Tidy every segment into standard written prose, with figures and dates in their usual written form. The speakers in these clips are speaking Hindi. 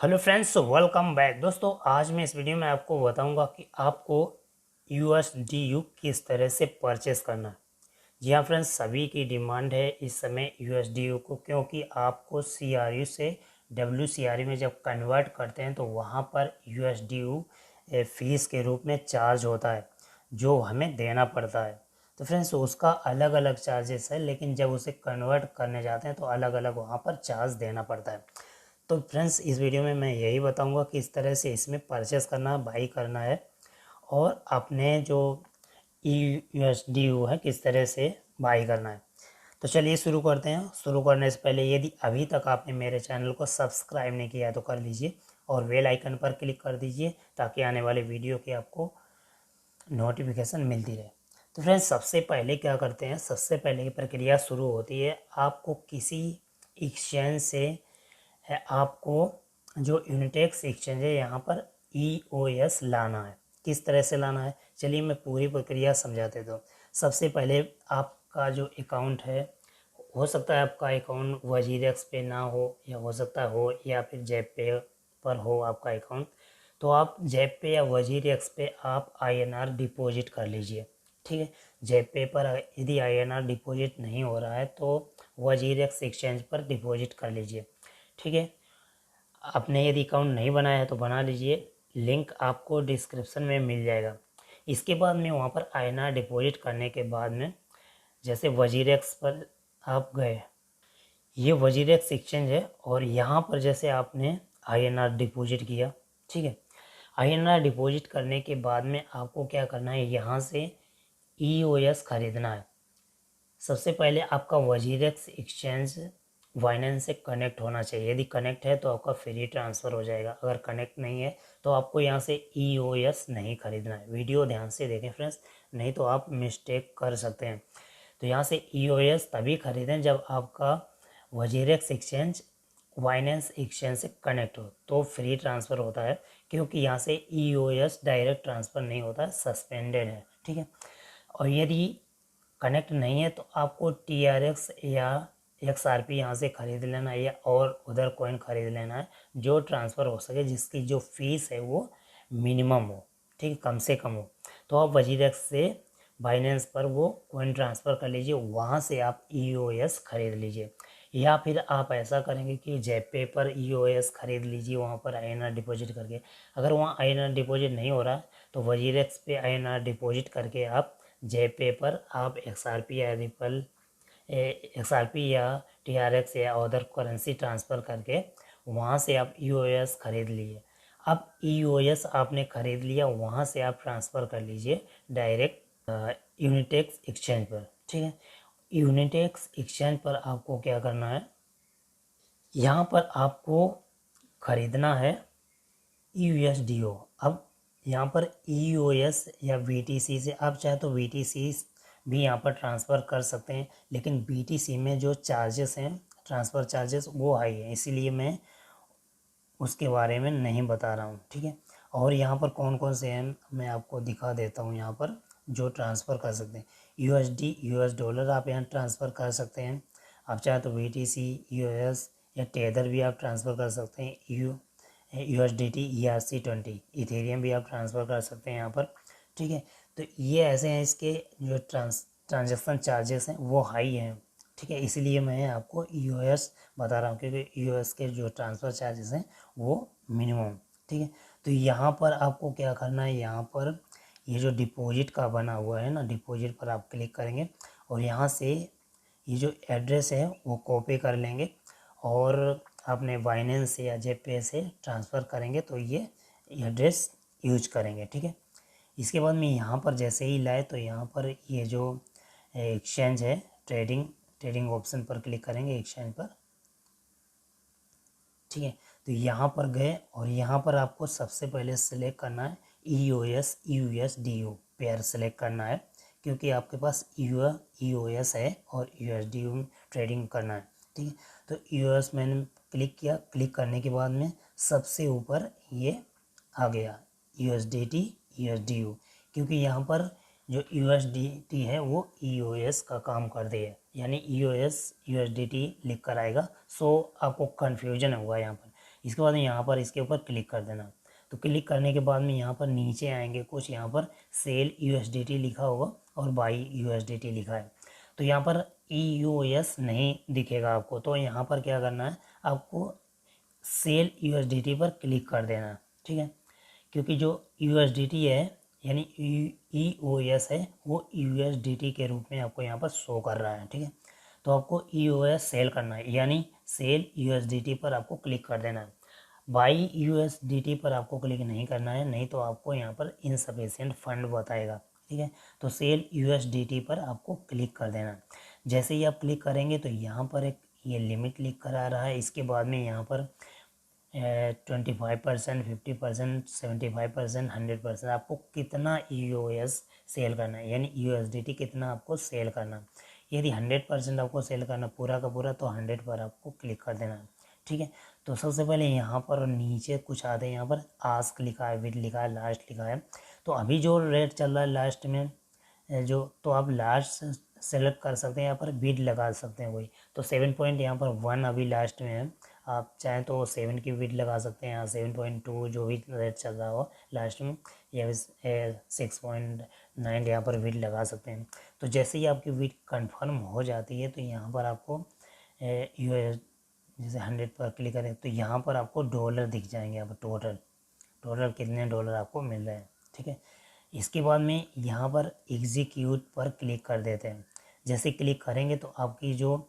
Hello friends, welcome back. दोस्तों, आज मैं इस वीडियो में आपको बताऊंगा कि आपको USDU किस तरह से परचेस करना है। जी हाँ फ्रेंड्स, सभी की डिमांड है इस समय USDU को, क्योंकि आपको CRU से WCRU में जब कन्वर्ट करते हैं तो वहाँ पर USDU फीस के रूप में चार्ज होता है जो हमें देना पड़ता है। तो फ्रेंड्स, उसका अलग अलग चार्जेस है, लेकिन जब उसे कन्वर्ट करने जाते हैं तो अलग अलग वहाँ पर चार्ज देना पड़ता है। तो फ्रेंड्स, इस वीडियो में मैं यही बताऊंगा कि इस तरह से इसमें परचेस करना, बाई करना है, और अपने जो USDU है किस तरह से बाई करना है। तो चलिए शुरू करते हैं। शुरू करने से पहले यदि अभी तक आपने मेरे चैनल को सब्सक्राइब नहीं किया है तो कर लीजिए और बेल आइकन पर क्लिक कर दीजिए ताकि आने वाले वीडियो की आपको नोटिफिकेशन मिलती रहे। तो फ्रेंड्स, सबसे पहले क्या करते हैं, सबसे पहले की प्रक्रिया शुरू होती है। आपको किसी एक्सचेंज से है, आपको जो यूनिटेक्स एक्सचेंज है यहाँ पर EOS लाना है। किस तरह से लाना है, चलिए मैं पूरी प्रक्रिया समझा देता हूँ। सबसे पहले आपका जो अकाउंट है, हो सकता है आपका अकाउंट वजीरेक्स पे ना हो, या हो सकता हो या फिर जेप पे पर हो आपका अकाउंट। तो आप जेप पे या वजीरेक्स पे आप INR डिपॉजिट कर लीजिए। ठीक है, जेप पे पर यदि INR डिपॉजिट नहीं हो रहा है तो वजीरेक्स एक्सचेंज पर डिपॉजिट कर लीजिए। ठीक है, आपने यदि अकाउंट नहीं बनाया है तो बना लीजिए, लिंक आपको डिस्क्रिप्शन में मिल जाएगा। इसके बाद में वहाँ पर INR डिपॉजिट करने के बाद में जैसे वजीरेक्स पर आप गए, ये वजीरेक्स एक्सचेंज है, और यहाँ पर जैसे आपने INR डिपॉजिट किया। ठीक है, INR डिपॉजिट करने के बाद में आपको क्या करना है, यहाँ से EOS खरीदना है। सबसे पहले आपका वजीरेक्स एक्सचेंज बाइनेंस से कनेक्ट होना चाहिए। यदि कनेक्ट है तो आपका फ्री ट्रांसफ़र हो जाएगा, अगर कनेक्ट नहीं है तो आपको यहाँ से EOS नहीं खरीदना है। वीडियो ध्यान से देखें फ्रेंड्स, नहीं तो आप मिस्टेक कर सकते हैं। तो यहाँ से EOS तभी खरीदें जब आपका वजीरेक्स एक्सचेंज बाइनेंस एक्सचेंज से कनेक्ट हो, तो फ्री ट्रांसफ़र होता है। क्योंकि यहाँ से EOS डायरेक्ट ट्रांसफ़र नहीं होता है, सस्पेंडेड है। ठीक है, और यदि कनेक्ट नहीं है तो आपको TRX या XRP यहाँ से ख़रीद लेना है, या और उधर कॉइन ख़रीद लेना है जो ट्रांसफ़र हो सके, जिसकी जो फीस है वो मिनिमम हो। ठीक है, कम से कम हो। तो आप वजीरेक्स से बाइनेंस पर वो कॉइन ट्रांसफ़र कर लीजिए, वहाँ से आप EOS ख़रीद लीजिए। या फिर आप ऐसा करेंगे कि जेपे पर EOS ख़रीद लीजिए, वहाँ पर INR डिपॉजिट करके। अगर वहाँ INR डिपॉजिट नहीं हो रहा है तो वजीरेक्स पे INR डिपॉजिट करके आप जेपे पर आप XRP या रिपल XRP या TRX या अदर करेंसी ट्रांसफ़र करके वहाँ से आप EOS ख़रीद लीजिए। अब EOS आपने ख़रीद लिया, वहाँ से आप ट्रांसफ़र कर लीजिए डायरेक्ट यूनिटेक्स एक्सचेंज पर। ठीक है, यूनिटेक्स एक्सचेंज पर आपको क्या करना है, यहाँ पर आपको ख़रीदना है USDO। अब यहाँ पर EOS या BTC से आप चाहे तो BTC भी यहाँ पर ट्रांसफ़र कर सकते हैं, लेकिन BTC में जो चार्जेस हैं, ट्रांसफ़र चार्जेस, वो हाई है, इसीलिए मैं उसके बारे में नहीं बता रहा हूँ। ठीक है, और यहाँ पर कौन कौन से हैं मैं आपको दिखा देता हूँ। यहाँ पर जो ट्रांसफ़र कर सकते हैं, USD US डॉलर आप यहाँ ट्रांसफ़र कर सकते हैं। आप चाहे तो BTC US या टेदर भी आप ट्रांसफ़र कर सकते हैं। USDT ERC20 इथेरियम भी आप ट्रांसफ़र कर सकते हैं यहाँ पर। ठीक है, तो ये ऐसे हैं, इसके जो ट्रांजेक्शन चार्जेस हैं वो हाई हैं। ठीक है, इसीलिए मैं आपको EOS बता रहा हूँ, क्योंकि EOS के जो ट्रांसफ़र चार्जेस हैं वो मिनिमम। ठीक है, तो यहाँ पर आपको क्या करना है, यहाँ पर ये जो डिपॉजिट का बना हुआ है ना, डिपॉजिट पर आप क्लिक करेंगे और यहाँ से ये जो एड्रेस है वो कॉपी कर लेंगे और अपने बाइनेंस से या जेपे से ट्रांसफ़र करेंगे तो ये एड्रेस यूज करेंगे। ठीक है, इसके बाद में यहाँ पर जैसे ही लाए तो यहाँ पर ये जो एक्सचेंज है, ट्रेडिंग ऑप्शन पर क्लिक करेंगे, एक्सचेंज पर। ठीक है, तो यहाँ पर गए और यहाँ पर आपको सबसे पहले सेलेक्ट करना है EOS USDU पेयर सेलेक्ट करना है, क्योंकि आपके पास EOS है और USDU ट्रेडिंग करना है। ठीक है, तो EOS मैंने क्लिक किया, क्लिक करने के बाद में सबसे ऊपर ये आ गया USDT USDU, क्योंकि यहाँ पर जो USDT है वो EOS का काम कर रही है, यानी EOS USDT लिख कर आएगा। सो आपको कन्फ्यूजन होगा यहाँ पर, इसके बाद में यहाँ पर इसके ऊपर क्लिक कर देना। तो क्लिक करने के बाद में यहाँ पर नीचे आएंगे कुछ, यहाँ पर सेल USDT लिखा होगा और बाई USDT लिखा है। तो यहाँ पर EOS नहीं दिखेगा आपको, तो यहाँ पर क्या करना है, आपको सेल USDT पर क्लिक कर देना है, ठीक है। क्योंकि जो USDT है यानी EOS है वो USDT के रूप में आपको यहाँ पर शो कर रहा है, ठीक है। तो आपको EOS सेल करना है, यानी सेल USDT पर आपको क्लिक कर देना है। बाई USDT पर आपको क्लिक नहीं करना है, नहीं तो आपको यहाँ पर इनसफिशिएंट फंड बताएगा, ठीक है। तो सेल USDT पर आपको क्लिक कर देना। जैसे ही आप क्लिक करेंगे तो यहाँ पर एक ये लिमिट लिख कर आ रहा है। इसके बाद में यहाँ पर 25%, 50%, 75%, 100% आपको कितना EOS सेल करना है, यानी USDT कितना आपको सेल करना है। यदि 100% आपको सेल करना पूरा का पूरा तो 100 पर आपको क्लिक कर देना है, ठीक है। तो सबसे पहले यहाँ पर नीचे कुछ आते हैं, यहाँ पर आस्क लिखा है, विद लिखा है, लास्ट लिखा है। तो अभी जो रेट चल रहा है लास्ट में जो, तो आप लास्ट सेलेक्ट कर सकते हैं, यहाँ पर बिड लगा सकते हैं वही। तो 7 पॉइंट यहाँ पर 1 अभी लास्ट में है, आप चाहें तो 7 की बिड लगा सकते हैं, यहाँ 7.2 जो भी रेट चल रहा हो लास्ट में, या 6.9 यहाँ पर बिड लगा सकते हैं। तो जैसे ही आपकी बिड कंफर्म हो जाती है तो यहाँ पर आपको US जैसे 100 पर क्लिक करें तो यहाँ पर आपको डॉलर दिख जाएंगे, यहाँ पर टोटल कितने डॉलर आपको मिल रहे हैं, ठीक है। इसके बाद में यहाँ पर एग्जीक्यूट पर क्लिक कर देते हैं। जैसे क्लिक करेंगे तो आपकी जो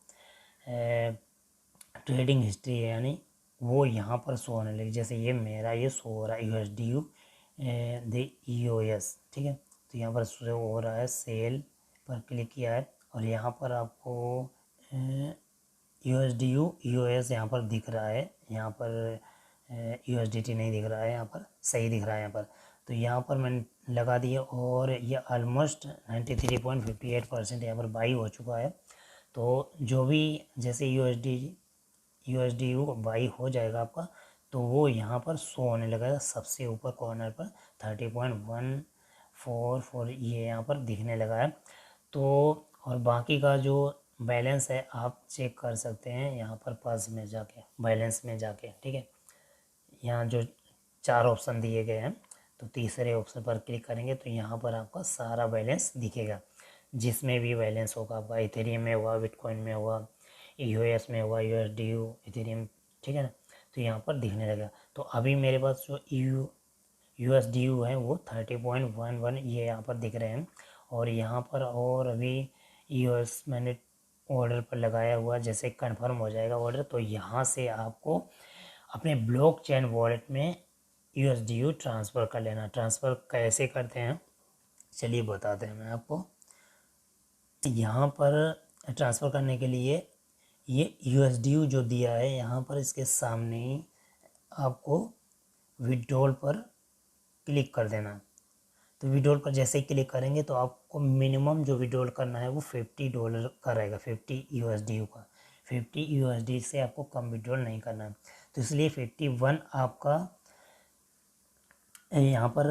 ट्रेडिंग हिस्ट्री है यानी वो यहाँ पर शो होने लगी। जैसे ये मेरा ये शो हो रहा है USDU द EOS, ठीक है। तो यहाँ पर शो हो रहा है, सेल पर क्लिक किया है और यहाँ पर आपको USDU EOS यहाँ पर दिख रहा है, यहाँ पर USDT नहीं दिख रहा है, यहाँ पर सही दिख रहा है यहाँ पर। तो यहाँ पर मैंने लगा दिया और ये ऑलमोस्ट 93.58% यहाँ पर बाई हो चुका है। तो जो भी जैसे USDU बाई हो जाएगा आपका तो वो यहाँ पर शो होने लगेगा सबसे ऊपर कॉर्नर पर 30.144 ये यहाँ पर दिखने लगा है। तो और बाकी का जो बैलेंस है आप चेक कर सकते हैं यहाँ पर पर्स में जाके, बैलेंस में जाके, ठीक है। यहाँ जो 4 ऑप्शन दिए गए हैं तो तीसरे ऑप्शन पर क्लिक करेंगे तो यहाँ पर आपका सारा बैलेंस दिखेगा, जिसमें भी बैलेंस होगा आपका, इथेरियम में हुआ, बिटकॉइन में हुआ, EOS में हुआ, USDU, इथेरियम, ठीक है ना। तो यहाँ पर दिखने लगेगा। तो अभी मेरे पास जो USDU है वो 30.11 ये यहाँ पर दिख रहे हैं। और यहाँ पर और अभी EOS मैंने ऑर्डर पर लगाया हुआ, जैसे कंफर्म हो जाएगा ऑर्डर तो यहाँ से आपको अपने ब्लॉकचेन वॉलेट में USDU ट्रांसफ़र कर लेना। ट्रांसफ़र कैसे करते हैं चलिए बताते हैं मैं आपको। यहाँ पर ट्रांसफ़र करने के लिए ये USDU जो दिया है यहाँ पर इसके सामने ही आपको विड्रॉल पर क्लिक कर देना। तो विड्रॉल पर जैसे ही क्लिक करेंगे तो आपको मिनिमम जो विड्रॉल करना है वो $50 का रहेगा, 50 USDU का। 50 USD से आपको कम विड्रॉल नहीं करना है। तो इसलिए 51 आपका यहाँ पर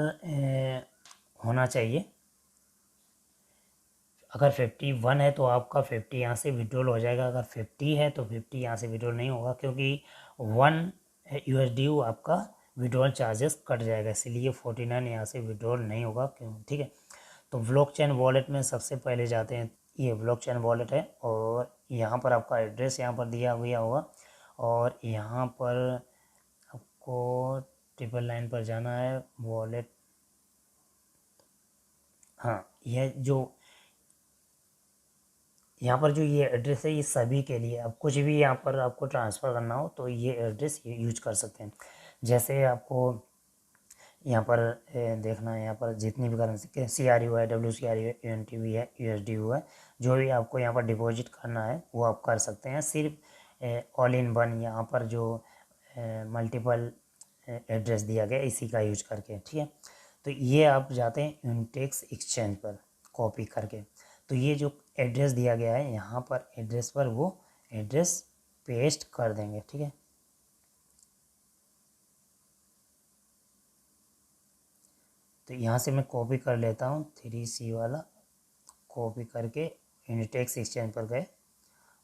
होना चाहिए। अगर 51 है तो आपका 50 यहाँ से विड्रॉल हो जाएगा, अगर 50 है तो 50 यहाँ से विड्रॉल नहीं होगा, क्योंकि 1 USDU आपका विड्रॉल चार्जेस कट जाएगा, इसलिए 49 यहाँ से विड्रॉल नहीं होगा, क्यों, ठीक है। तो ब्लॉकचेन वॉलेट में सबसे पहले जाते हैं, ये ब्लॉकचेन वॉलेट है और यहाँ पर आपका एड्रेस यहाँ पर दिया हुआ होगा और यहाँ पर आपको ट्रिपल लाइन पर जाना है, वॉलेट, हाँ यह जो यहाँ पर जो ये एड्रेस है ये सभी के लिए, अब कुछ भी यहाँ पर आपको ट्रांसफ़र करना हो तो ये एड्रेस यूज कर सकते हैं। जैसे आपको यहाँ पर देखना है, यहाँ पर जितनी भी करेंसी CRU है, WCRU है, UNTV है, USDU है, जो भी आपको यहाँ पर डिपॉजिट करना है वो आप कर सकते हैं। सिर्फ ऑल इन वन यहाँ पर जो मल्टीपल एड्रेस दिया गया इसी का यूज करके, ठीक है। तो ये आप जाते हैं यूनिटेक्स एक्सचेंज पर कॉपी करके, तो ये जो एड्रेस दिया गया है यहाँ पर एड्रेस पर वो एड्रेस पेस्ट कर देंगे, ठीक है। तो यहाँ से मैं कॉपी कर लेता हूँ 3C वाला, कॉपी करके यूनिटेक्स एक्सचेंज पर गए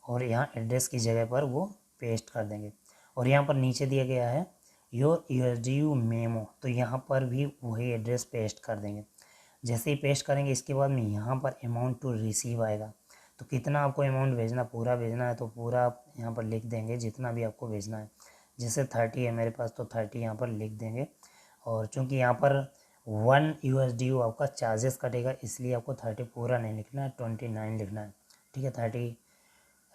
और यहाँ एड्रेस की जगह पर वो पेस्ट कर देंगे। और यहाँ पर नीचे दिया गया है योर USDU मेमो, तो यहाँ पर भी वही एड्रेस पेस्ट कर देंगे। जैसे ही पेस्ट करेंगे इसके बाद में यहाँ पर अमाउंट टू रिसीव आएगा, तो कितना आपको अमाउंट भेजना, पूरा भेजना है तो पूरा आप यहाँ पर लिख देंगे जितना भी आपको भेजना है। जैसे 30 है मेरे पास तो 30 यहाँ पर लिख देंगे। और चूँकि यहाँ पर 1 USDU आपका चार्जेस कटेगा, इसलिए आपको 30 पूरा नहीं लिखना है, 29 लिखना है, ठीक है 30।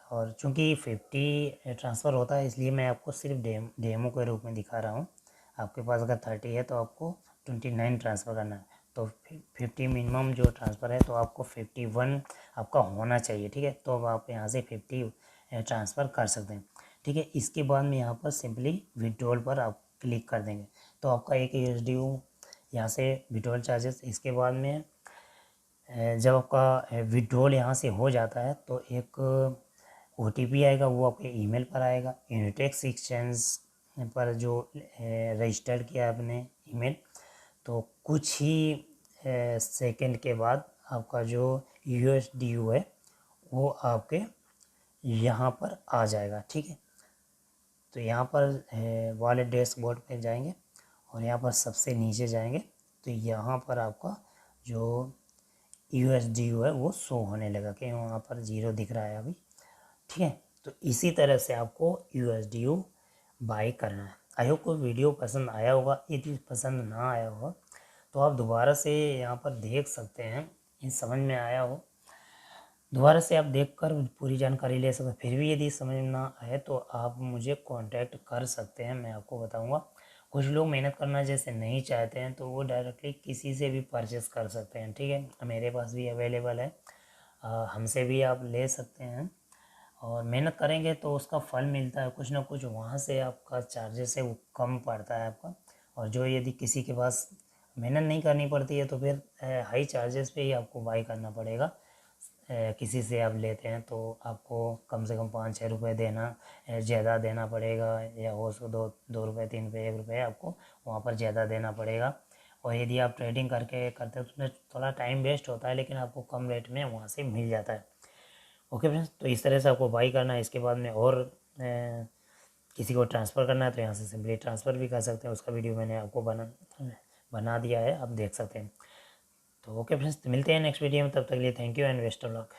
और चूँकि 50 ट्रांसफ़र होता है इसलिए मैं आपको सिर्फ डेमो के रूप में दिखा रहा हूँ। आपके पास अगर 30 है तो आपको 29 ट्रांसफ़र करना है, तो 50 मिनिमम जो ट्रांसफ़र है तो आपको 51 आपका होना चाहिए, ठीक है। तो अब आप यहाँ से 50 ट्रांसफ़र कर सकते हैं, ठीक है। इसके बाद में यहाँ पर सिंपली विड्रॉल पर आप क्लिक कर देंगे तो आपका एक USDU यहाँ से विड्रॉल चार्जेस। इसके बाद में जब आपका विड्रॉल यहाँ से हो जाता है तो एक OTP आएगा, वो आपके ईमेल पर आएगा। यूनिटेक्स एक्सचेंज पर जो रजिस्टर्ड किया आपने ईमेल, तो कुछ ही सेकंड के बाद आपका जो USDU है वो आपके यहाँ पर आ जाएगा, ठीक है। तो यहाँ पर वॉलेट डैशबोर्ड पे जाएंगे और यहाँ पर सबसे नीचे जाएंगे तो यहाँ पर आपका जो USDU है वो शो होने लगा कि वहाँ पर 0 दिख रहा है अभी, ठीक है। तो इसी तरह से आपको USDU बाई करना है। आई होप को वीडियो पसंद आया होगा। यदि पसंद ना आया होगा तो आप दोबारा से यहाँ पर देख सकते हैं, ये समझ में आया हो दोबारा से आप देखकर पूरी जानकारी ले सकते हैं। फिर भी यदि समझ में ना आए तो आप मुझे कांटेक्ट कर सकते हैं, मैं आपको बताऊंगा। कुछ लोग मेहनत करना जैसे नहीं चाहते हैं तो वो डायरेक्टली किसी से भी परचेस कर सकते हैं, ठीक है। मेरे पास भी अवेलेबल है, हमसे भी आप ले सकते हैं। और मेहनत करेंगे तो उसका फल मिलता है, कुछ ना कुछ वहाँ से आपका चार्जेस है वो कम पड़ता है आपका। और जो यदि किसी के पास मेहनत नहीं करनी पड़ती है तो फिर हाई चार्जेस पे ही आपको बाई करना पड़ेगा। किसी से आप लेते हैं तो आपको कम से कम 5-6 रुपये देना ज़्यादा देना पड़ेगा, या हो सको 2 रुपये 3 रुपये 1 रुपये आपको वहाँ पर ज़्यादा देना पड़ेगा। और यदि आप ट्रेडिंग करके करते हैं तो उसमें थोड़ा टाइम वेस्ट होता है, लेकिन आपको कम रेट में वहाँ से मिल जाता है। ओके फ्रेंड्स, तो इस तरह से आपको बाई करना है। इसके बाद में और किसी को ट्रांसफ़र करना है तो यहाँ से सिंपली ट्रांसफ़र भी कर सकते हैं। उसका वीडियो मैंने आपको बना दिया है, आप देख सकते हैं। तो ओके फ्रेंड्स, मिलते हैं नेक्स्ट वीडियो में, तब तक के लिए thank you and best of luck.